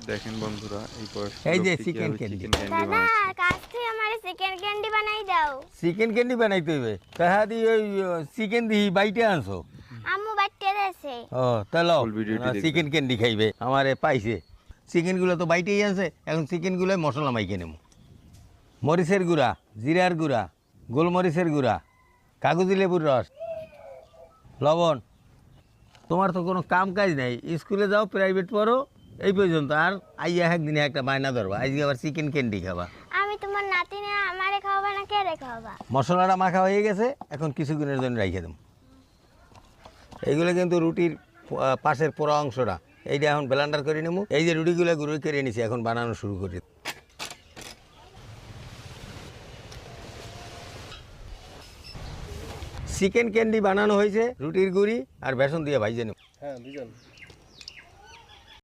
দেখেন বন্ধুরা এই বয়স্ক এই যে লোকটি চিকেন কিভাবে ক্যান্ডি। চিকেন ক্যান্ডি দাদা বানাচ্ছে। কাছ থেকে আমার চিকেন ক্যান্ডি বানাই দাও। চিকেন ক্যান্ডি বানাইতে হইবে তাহা দি ওই চিকেন দি বাইটে আনছো। আম্মু বাচ্চা দেছে। ও তাহলে Full ভিডিওটি দেখবেন। চিকেন ক্যান্ডি খাইবে আমারে পাইছে। চিকেনগুলো তো বাইটেই আছে, এখন চিকেনগুলো মশলা মাইকে নেব। মরিচের গুঁড়া, জিরার গুঁড়া, গোলমরিচের গুঁড়া, কাগজি লেবুর রস, লবণ। তোমার তো কোনো কাম কাজ নাই, স্কুলে যাও, প্রাইভেট পড়ো, এই পর্যন্ত। আর আইয়া একদিনে একটা বায়না ধরবা, আজকে আবার চিকেন ক্যান্ডি খাবা। আমি তোমার নাতিনে আমারে খাওয়াবা না কে রে খাওয়াবা? মশলাটা মাখা হয়ে গেছে, এখন কিছুক্ষণের জন্য রেখে দেব। এইগুলো কিন্তু রুটির পাশের পোড়া অংশটা, এইটা এখন ব্লেন্ডার করে নেব। এই যে রুটিগুলো গুঁড়ো করে নিছি, এখন বানানো শুরু করি। চিকেন ক্যান্ডি বানানো হয়েছে রুটির গুঁড়ি আর বেসন দিয়ে ভাইজে নেব। হ্যাঁ, দুজন।